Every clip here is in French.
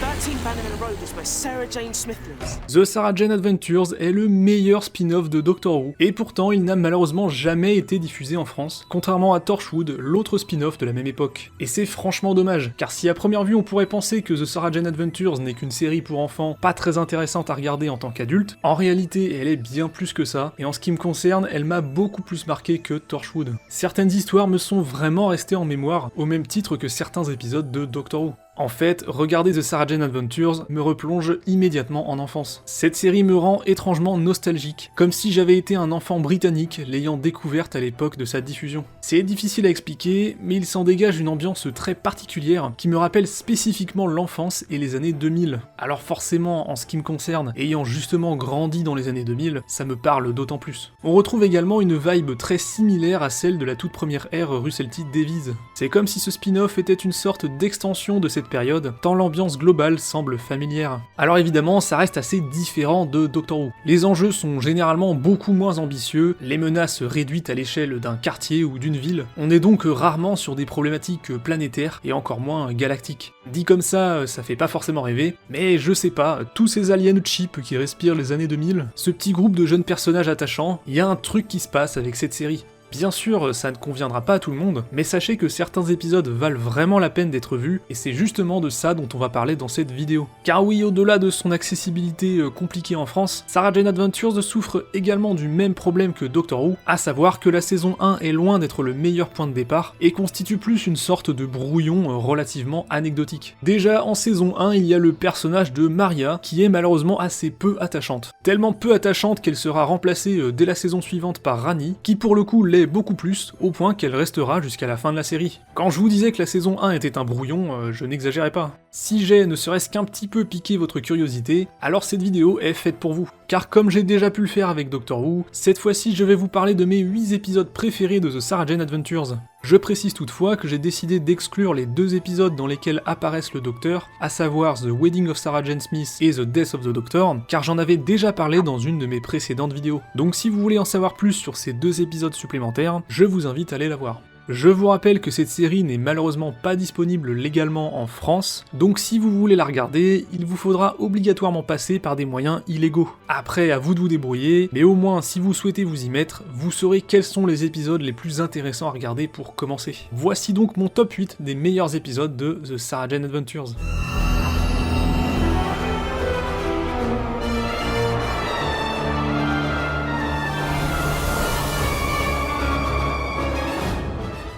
13 Bannerman Road is where Sarah Jane Smith lives. The Sarah Jane Adventures est le meilleur spin-off de Doctor Who, et pourtant il n'a malheureusement jamais été diffusé en France, contrairement à Torchwood, l'autre spin-off de la même époque. Et c'est franchement dommage, car si à première vue on pourrait penser que The Sarah Jane Adventures n'est qu'une série pour enfants pas très intéressante à regarder en tant qu'adulte, en réalité elle est bien plus que ça, et en ce qui me concerne, elle m'a beaucoup plus marqué que Torchwood. Certaines histoires me sont vraiment restées en mémoire, au même titre que certains épisodes de Doctor Who. En fait, regarder The Sarah Jane Adventures me replonge immédiatement en enfance. Cette série me rend étrangement nostalgique, comme si j'avais été un enfant britannique l'ayant découverte à l'époque de sa diffusion. C'est difficile à expliquer, mais il s'en dégage une ambiance très particulière qui me rappelle spécifiquement l'enfance et les années 2000. Alors forcément, en ce qui me concerne, ayant justement grandi dans les années 2000, ça me parle d'autant plus. On retrouve également une vibe très similaire à celle de la toute première ère Russell T Davies. C'est comme si ce spin-off était une sorte d'extension de cette période, tant l'ambiance globale semble familière. Alors évidemment, ça reste assez différent de Doctor Who. Les enjeux sont généralement beaucoup moins ambitieux, les menaces réduites à l'échelle d'un quartier ou d'une ville. On est donc rarement sur des problématiques planétaires et encore moins galactiques. Dit comme ça fait pas forcément rêver, mais je sais pas, tous ces aliens cheap qui respirent les années 2000, ce petit groupe de jeunes personnages attachants, il y a un truc qui se passe avec cette série. Bien sûr, ça ne conviendra pas à tout le monde, mais sachez que certains épisodes valent vraiment la peine d'être vus, et c'est justement de ça dont on va parler dans cette vidéo. Car oui, au-delà de son accessibilité compliquée en France, Sarah Jane Adventures souffre également du même problème que Doctor Who, à savoir que la saison 1 est loin d'être le meilleur point de départ, et constitue plus une sorte de brouillon relativement anecdotique. Déjà, en saison 1, il y a le personnage de Maria, qui est malheureusement assez peu attachante. Tellement peu attachante qu'elle sera remplacée dès la saison suivante par Rani, qui pour le coup l'est beaucoup plus, au point qu'elle restera jusqu'à la fin de la série. Quand je vous disais que la saison 1 était un brouillon, je n'exagérais pas. Si j'ai ne serait-ce qu'un petit peu piqué votre curiosité, alors cette vidéo est faite pour vous. Car comme j'ai déjà pu le faire avec Doctor Who, cette fois-ci je vais vous parler de mes 8 épisodes préférés de The Sarah Jane Adventures. Je précise toutefois que j'ai décidé d'exclure les 2 épisodes dans lesquels apparaissent le Docteur, à savoir The Wedding of Sarah Jane Smith et The Death of the Doctor, car j'en avais déjà parlé dans une de mes précédentes vidéos. Donc si vous voulez en savoir plus sur ces 2 épisodes supplémentaires, je vous invite à aller la voir. Je vous rappelle que cette série n'est malheureusement pas disponible légalement en France, donc si vous voulez la regarder, il vous faudra obligatoirement passer par des moyens illégaux. Après, à vous de vous débrouiller, mais au moins si vous souhaitez vous y mettre, vous saurez quels sont les épisodes les plus intéressants à regarder pour commencer. Voici donc mon top 8 des meilleurs épisodes de The Sarah Jane Adventures.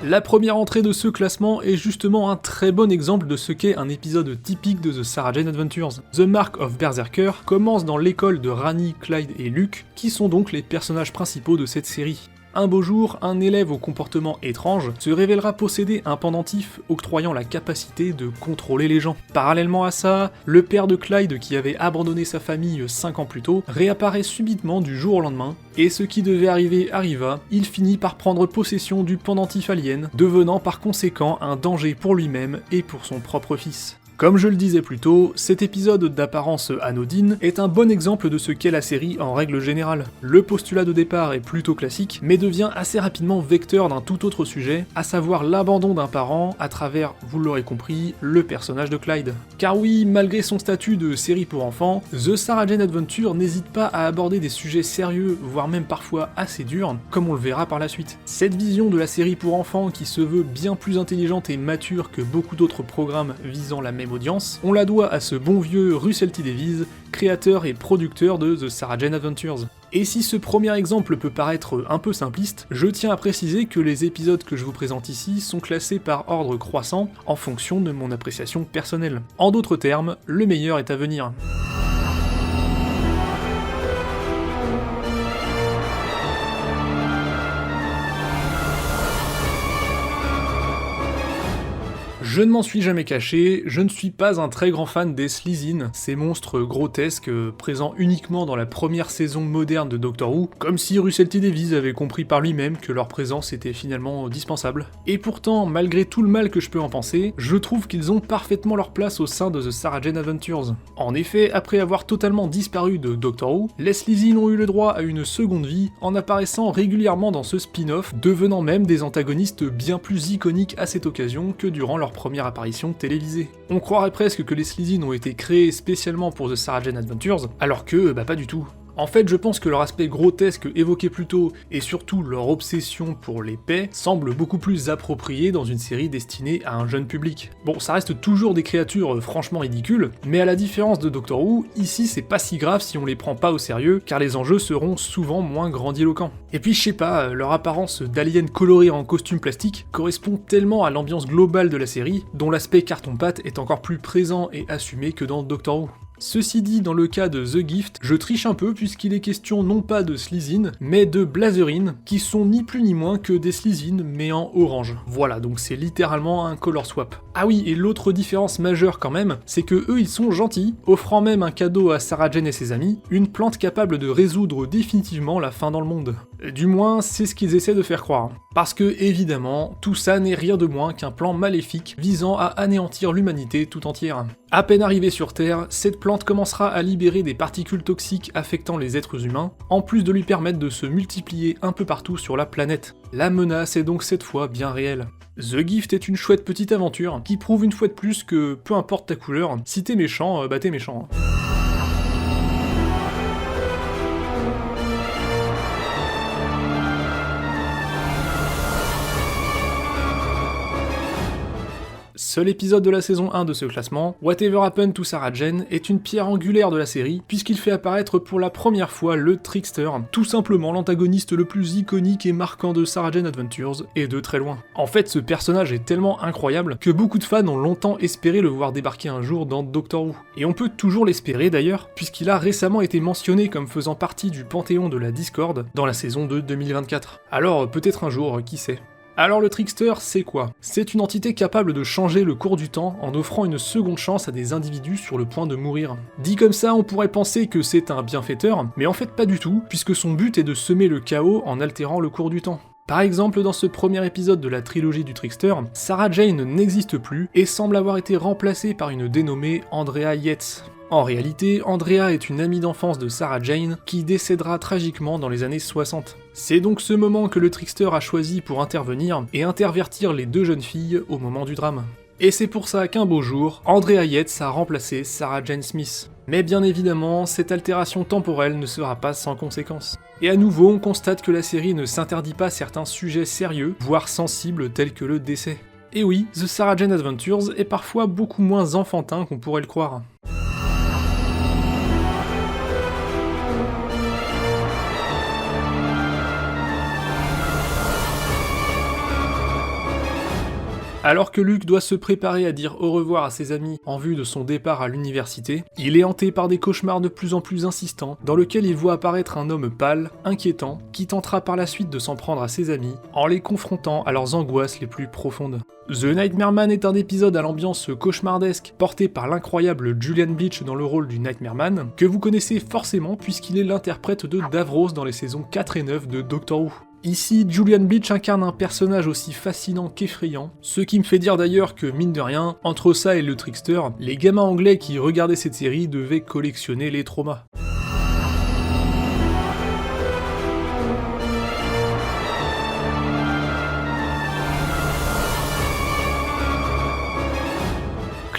La première entrée de ce classement est justement un très bon exemple de ce qu'est un épisode typique de The Sarah Jane Adventures. The Mark of Berserker commence dans l'école de Rani, Clyde et Luke, qui sont donc les personnages principaux de cette série. Un beau jour, un élève au comportement étrange se révélera posséder un pendentif octroyant la capacité de contrôler les gens. Parallèlement à ça, le père de Clyde, qui avait abandonné sa famille 5 ans plus tôt, réapparaît subitement du jour au lendemain, et ce qui devait arriver arriva, il finit par prendre possession du pendentif alien, devenant par conséquent un danger pour lui-même et pour son propre fils. Comme je le disais plus tôt, cet épisode d'apparence anodine est un bon exemple de ce qu'est la série en règle générale. Le postulat de départ est plutôt classique, mais devient assez rapidement vecteur d'un tout autre sujet, à savoir l'abandon d'un parent à travers, vous l'aurez compris, le personnage de Clyde. Car oui, malgré son statut de série pour enfants, The Sarah Jane Adventures n'hésite pas à aborder des sujets sérieux, voire même parfois assez durs, comme on le verra par la suite. Cette vision de la série pour enfants qui se veut bien plus intelligente et mature que beaucoup d'autres programmes visant la même audience, on la doit à ce bon vieux Russell T Davies, créateur et producteur de The Sarah Jane Adventures. Et si ce premier exemple peut paraître un peu simpliste, je tiens à préciser que les épisodes que je vous présente ici sont classés par ordre croissant en fonction de mon appréciation personnelle. En d'autres termes, le meilleur est à venir. Je ne m'en suis jamais caché, je ne suis pas un très grand fan des Slezin, ces monstres grotesques présents uniquement dans la première saison moderne de Doctor Who, comme si Russell T Davies avait compris par lui-même que leur présence était finalement dispensable. Et pourtant, malgré tout le mal que je peux en penser, je trouve qu'ils ont parfaitement leur place au sein de The Sarah Jane Adventures. En effet, après avoir totalement disparu de Doctor Who, les Slezin ont eu le droit à une seconde vie en apparaissant régulièrement dans ce spin-off, devenant même des antagonistes bien plus iconiques à cette occasion que durant leur première apparition télévisée. On croirait presque que les Slezine ont été créés spécialement pour The Sarah Jane Adventures, alors que, pas du tout. En fait, je pense que leur aspect grotesque évoqué plus tôt, et surtout leur obsession pour l'épée, semble beaucoup plus approprié dans une série destinée à un jeune public. Bon, ça reste toujours des créatures franchement ridicules, mais à la différence de Doctor Who, ici c'est pas si grave si on les prend pas au sérieux, car les enjeux seront souvent moins grandiloquents. Et puis je sais pas, leur apparence d'aliens colorés en costume plastique correspond tellement à l'ambiance globale de la série, dont l'aspect carton-pâte est encore plus présent et assumé que dans Doctor Who. Ceci dit, dans le cas de The Gift, je triche un peu puisqu'il est question non pas de Slezine, mais de Blazerine, qui sont ni plus ni moins que des Slezine, mais en orange. Voilà, donc c'est littéralement un color swap. Ah oui, et l'autre différence majeure quand même, c'est que eux ils sont gentils, offrant même un cadeau à Sarah Jane et ses amis, une plante capable de résoudre définitivement la faim dans le monde. Du moins, c'est ce qu'ils essaient de faire croire. Parce que, évidemment, tout ça n'est rien de moins qu'un plan maléfique visant à anéantir l'humanité tout entière. À peine arrivée sur Terre, cette plante commencera à libérer des particules toxiques affectant les êtres humains, en plus de lui permettre de se multiplier un peu partout sur la planète. La menace est donc cette fois bien réelle. The Gift est une chouette petite aventure qui prouve une fois de plus que, peu importe ta couleur, si t'es méchant, bah t'es méchant. Seul épisode de la saison 1 de ce classement, Whatever Happened to Sarah Jane est une pierre angulaire de la série, puisqu'il fait apparaître pour la première fois le Trickster, tout simplement l'antagoniste le plus iconique et marquant de Sarah Jane Adventures, et de très loin. En fait, ce personnage est tellement incroyable que beaucoup de fans ont longtemps espéré le voir débarquer un jour dans Doctor Who. Et on peut toujours l'espérer d'ailleurs, puisqu'il a récemment été mentionné comme faisant partie du panthéon de la Discord dans la saison de 2024. Alors peut-être un jour, qui sait. Alors le Trickster, c'est quoi? C'est une entité capable de changer le cours du temps en offrant une seconde chance à des individus sur le point de mourir. Dit comme ça, on pourrait penser que c'est un bienfaiteur, mais en fait pas du tout, puisque son but est de semer le chaos en altérant le cours du temps. Par exemple, dans ce premier épisode de la trilogie du Trickster, Sarah Jane n'existe plus et semble avoir été remplacée par une dénommée Andrea Yates. En réalité, Andrea est une amie d'enfance de Sarah Jane qui décédera tragiquement dans les années 60. C'est donc ce moment que le Trickster a choisi pour intervenir et intervertir les deux jeunes filles au moment du drame. Et c'est pour ça qu'un beau jour, Andrea Yates a remplacé Sarah Jane Smith. Mais bien évidemment, cette altération temporelle ne sera pas sans conséquences. Et à nouveau, on constate que la série ne s'interdit pas certains sujets sérieux, voire sensibles tels que le décès. Et oui, The Sarah Jane Adventures est parfois beaucoup moins enfantin qu'on pourrait le croire. Alors que Luke doit se préparer à dire au revoir à ses amis en vue de son départ à l'université, il est hanté par des cauchemars de plus en plus insistants, dans lesquels il voit apparaître un homme pâle, inquiétant, qui tentera par la suite de s'en prendre à ses amis, en les confrontant à leurs angoisses les plus profondes. The Nightmare Man est un épisode à l'ambiance cauchemardesque, porté par l'incroyable Julian Bleach dans le rôle du Nightmare Man, que vous connaissez forcément puisqu'il est l'interprète de Davros dans les saisons 4 et 9 de Doctor Who. Ici, Julian Bleach incarne un personnage aussi fascinant qu'effrayant, ce qui me fait dire d'ailleurs que, mine de rien, entre ça et le Trickster, les gamins anglais qui regardaient cette série devaient collectionner les traumas.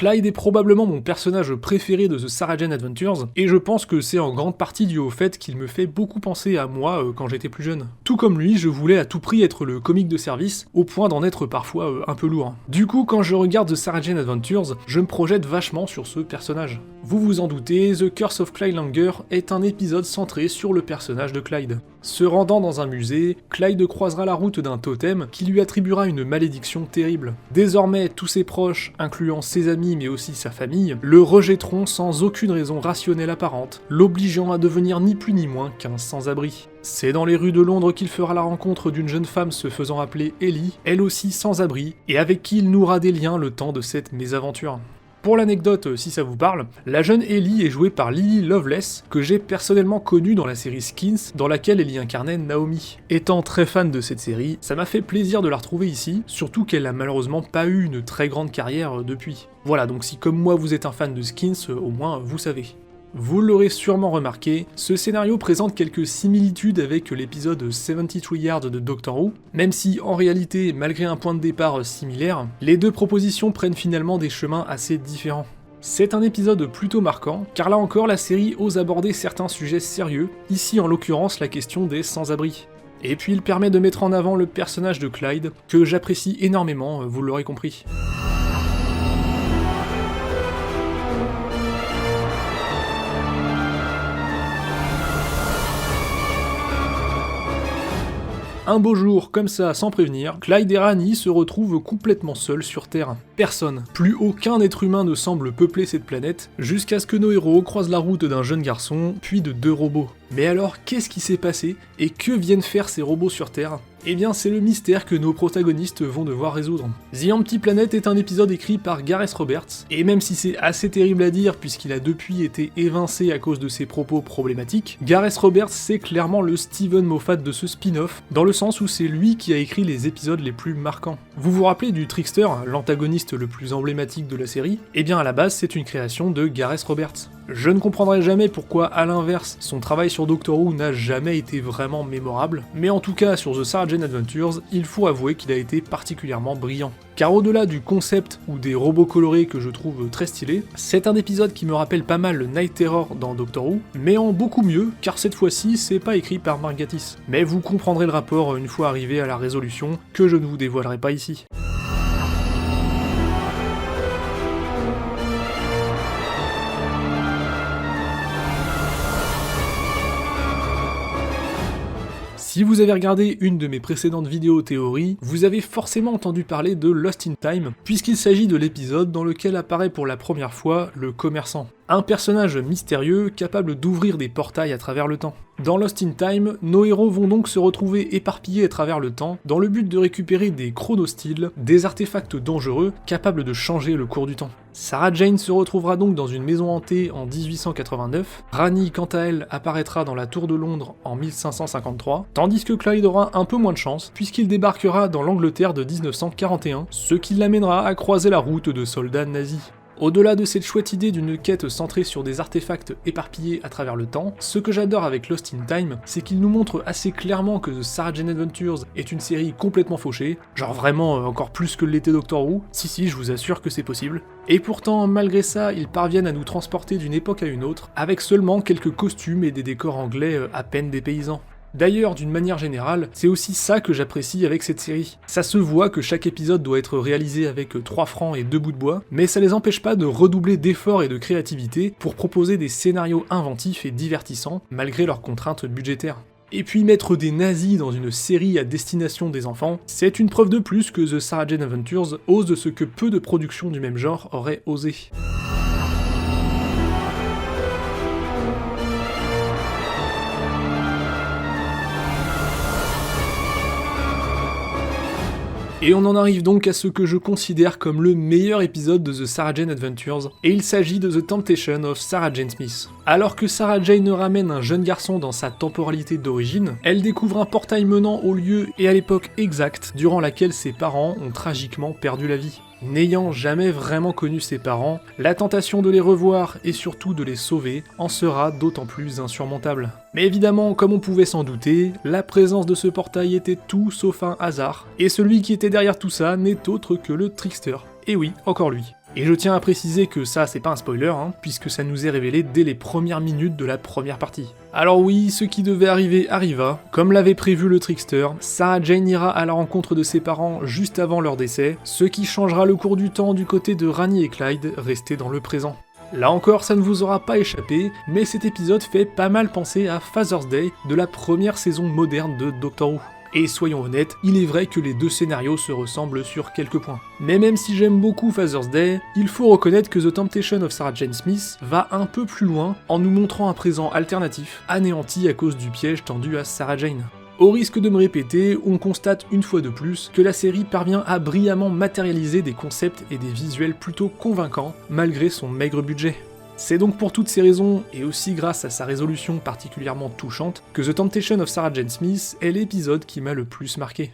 Clyde est probablement mon personnage préféré de The Sarah Jane Adventures, et je pense que c'est en grande partie dû au fait qu'il me fait beaucoup penser à moi quand j'étais plus jeune. Tout comme lui, je voulais à tout prix être le comique de service, au point d'en être parfois un peu lourd. Du coup, quand je regarde The Sarah Jane Adventures, je me projette vachement sur ce personnage. Vous vous en doutez, The Curse of Clyde Langer est un épisode centré sur le personnage de Clyde. Se rendant dans un musée, Clyde croisera la route d'un totem qui lui attribuera une malédiction terrible. Désormais, tous ses proches, incluant ses amis mais aussi sa famille, le rejetteront sans aucune raison rationnelle apparente, l'obligeant à devenir ni plus ni moins qu'un sans-abri. C'est dans les rues de Londres qu'il fera la rencontre d'une jeune femme se faisant appeler Ellie, elle aussi sans-abri, et avec qui il nouera des liens le temps de cette mésaventure. Pour l'anecdote, si ça vous parle, la jeune Ellie est jouée par Lily Loveless, que j'ai personnellement connue dans la série Skins, dans laquelle elle y incarnait Naomi. Étant très fan de cette série, ça m'a fait plaisir de la retrouver ici, surtout qu'elle a malheureusement pas eu une très grande carrière depuis. Voilà, donc si comme moi vous êtes un fan de Skins, au moins vous savez. Vous l'aurez sûrement remarqué, ce scénario présente quelques similitudes avec l'épisode 73 Yards de Doctor Who, même si en réalité, malgré un point de départ similaire, les deux propositions prennent finalement des chemins assez différents. C'est un épisode plutôt marquant, car là encore la série ose aborder certains sujets sérieux, ici en l'occurrence la question des sans-abri. Et puis il permet de mettre en avant le personnage de Clyde, que j'apprécie énormément, vous l'aurez compris. Un beau jour, comme ça, sans prévenir, Clyde et Rani se retrouvent complètement seuls sur Terre. Personne, plus aucun être humain ne semble peupler cette planète, jusqu'à ce que nos héros croisent la route d'un jeune garçon, puis de deux robots. Mais alors, qu'est-ce qui s'est passé, et que viennent faire ces robots sur Terre ? Eh bien, c'est le mystère que nos protagonistes vont devoir résoudre. The Empty Planet est un épisode écrit par Gareth Roberts, et même si c'est assez terrible à dire puisqu'il a depuis été évincé à cause de ses propos problématiques, Gareth Roberts c'est clairement le Steven Moffat de ce spin-off, dans le sens où c'est lui qui a écrit les épisodes les plus marquants. Vous vous rappelez du Trickster, l'antagoniste le plus emblématique de la série ? Eh bien à la base c'est une création de Gareth Roberts. Je ne comprendrai jamais pourquoi, à l'inverse, son travail sur Doctor Who n'a jamais été vraiment mémorable, mais en tout cas sur The Sarah Jane Adventures, il faut avouer qu'il a été particulièrement brillant. Car au-delà du concept ou des robots colorés que je trouve très stylés, c'est un épisode qui me rappelle pas mal le Night Terror dans Doctor Who, mais en beaucoup mieux, car cette fois-ci c'est pas écrit par Mark Gatiss. Mais vous comprendrez le rapport une fois arrivé à la résolution, que je ne vous dévoilerai pas ici. Si vous avez regardé une de mes précédentes vidéos théories, vous avez forcément entendu parler de Lost in Time, puisqu'il s'agit de l'épisode dans lequel apparaît pour la première fois le commerçant. Un personnage mystérieux capable d'ouvrir des portails à travers le temps. Dans Lost in Time, nos héros vont donc se retrouver éparpillés à travers le temps, dans le but de récupérer des chronostyles, des artefacts dangereux capables de changer le cours du temps. Sarah Jane se retrouvera donc dans une maison hantée en 1889, Rani quant à elle apparaîtra dans la Tour de Londres en 1553, tandis que Clyde aura un peu moins de chance, puisqu'il débarquera dans l'Angleterre de 1941, ce qui l'amènera à croiser la route de soldats nazis. Au-delà de cette chouette idée d'une quête centrée sur des artefacts éparpillés à travers le temps, ce que j'adore avec Lost in Time, c'est qu'il nous montre assez clairement que The Sarah Jane Adventures est une série complètement fauchée, genre vraiment encore plus que l'était Doctor Who, si je vous assure que c'est possible. Et pourtant, malgré ça, ils parviennent à nous transporter d'une époque à une autre, avec seulement quelques costumes et des décors anglais à peine dépaysants. D'ailleurs, d'une manière générale, c'est aussi ça que j'apprécie avec cette série. Ça se voit que chaque épisode doit être réalisé avec 3 francs et 2 bouts de bois, mais ça les empêche pas de redoubler d'efforts et de créativité pour proposer des scénarios inventifs et divertissants, malgré leurs contraintes budgétaires. Et puis mettre des nazis dans une série à destination des enfants, c'est une preuve de plus que The Sarah Jane Adventures ose ce que peu de productions du même genre auraient osé. Et on en arrive donc à ce que je considère comme le meilleur épisode de The Sarah Jane Adventures, et il s'agit de The Temptation of Sarah Jane Smith. Alors que Sarah Jane ramène un jeune garçon dans sa temporalité d'origine, elle découvre un portail menant au lieu et à l'époque exacte durant laquelle ses parents ont tragiquement perdu la vie. N'ayant jamais vraiment connu ses parents, la tentation de les revoir et surtout de les sauver en sera d'autant plus insurmontable. Mais évidemment, comme on pouvait s'en douter, la présence de ce portail était tout sauf un hasard, et celui qui était derrière tout ça n'est autre que le Trickster. Et oui, encore lui. Et je tiens à préciser que ça c'est pas un spoiler, puisque ça nous est révélé dès les premières minutes de la première partie. Alors oui, ce qui devait arriver arriva. Comme l'avait prévu le Trickster, Sarah Jane ira à la rencontre de ses parents juste avant leur décès, ce qui changera le cours du temps du côté de Rani et Clyde, restés dans le présent. Là encore, ça ne vous aura pas échappé, mais cet épisode fait pas mal penser à Father's Day de la première saison moderne de Doctor Who. Et soyons honnêtes, il est vrai que les deux scénarios se ressemblent sur quelques points. Mais même si j'aime beaucoup Father's Day, il faut reconnaître que The Temptation of Sarah Jane Smith va un peu plus loin en nous montrant un présent alternatif, anéanti à cause du piège tendu à Sarah Jane. Au risque de me répéter, on constate une fois de plus que la série parvient à brillamment matérialiser des concepts et des visuels plutôt convaincants, malgré son maigre budget. C'est donc pour toutes ces raisons, et aussi grâce à sa résolution particulièrement touchante, que The Temptation of Sarah Jane Smith est l'épisode qui m'a le plus marqué.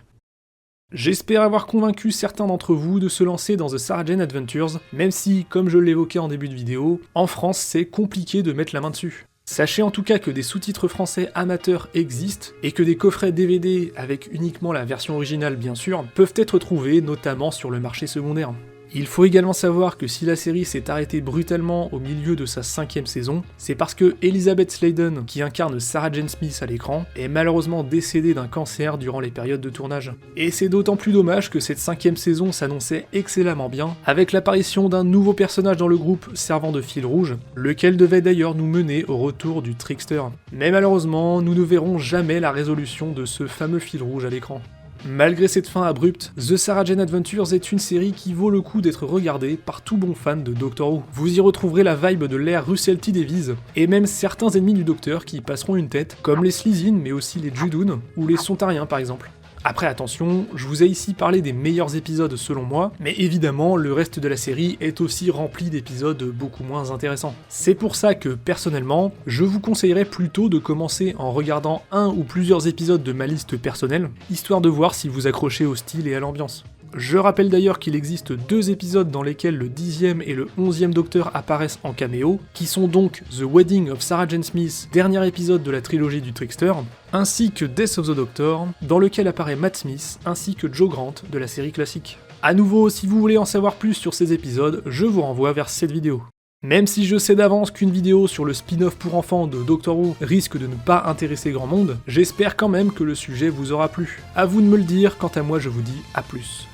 J'espère avoir convaincu certains d'entre vous de se lancer dans The Sarah Jane Adventures, même si, comme je l'évoquais en début de vidéo, en France c'est compliqué de mettre la main dessus. Sachez en tout cas que des sous-titres français amateurs existent, et que des coffrets DVD avec uniquement la version originale bien sûr, peuvent être trouvés notamment sur le marché secondaire. Il faut également savoir que si la série s'est arrêtée brutalement au milieu de sa 5ème saison, c'est parce que Elizabeth Sladen, qui incarne Sarah Jane Smith à l'écran, est malheureusement décédée d'un cancer durant les périodes de tournage. Et c'est d'autant plus dommage que cette 5ème saison s'annonçait excellemment bien, avec l'apparition d'un nouveau personnage dans le groupe servant de fil rouge, lequel devait d'ailleurs nous mener au retour du Trickster. Mais malheureusement, nous ne verrons jamais la résolution de ce fameux fil rouge à l'écran. Malgré cette fin abrupte, The Sarah Jane Adventures est une série qui vaut le coup d'être regardée par tout bon fan de Doctor Who. Vous y retrouverez la vibe de l'ère Russell T Davies, et même certains ennemis du Docteur qui y passeront une tête, comme les Slitheen mais aussi les Judoon, ou les Sontariens par exemple. Après attention, je vous ai ici parlé des meilleurs épisodes selon moi, mais évidemment le reste de la série est aussi rempli d'épisodes beaucoup moins intéressants. C'est pour ça que personnellement, je vous conseillerais plutôt de commencer en regardant un ou plusieurs épisodes de ma liste personnelle, histoire de voir si vous accrochez au style et à l'ambiance. Je rappelle d'ailleurs qu'il existe 2 épisodes dans lesquels le 10e et le 11e Docteur apparaissent en caméo, qui sont donc The Wedding of Sarah Jane Smith, dernier épisode de la trilogie du Trickster, ainsi que Death of the Doctor, dans lequel apparaît Matt Smith, ainsi que Joe Grant de la série classique. A nouveau, si vous voulez en savoir plus sur ces épisodes, je vous renvoie vers cette vidéo. Même si je sais d'avance qu'une vidéo sur le spin-off pour enfants de Doctor Who risque de ne pas intéresser grand monde, j'espère quand même que le sujet vous aura plu. À vous de me le dire, quant à moi je vous dis à plus.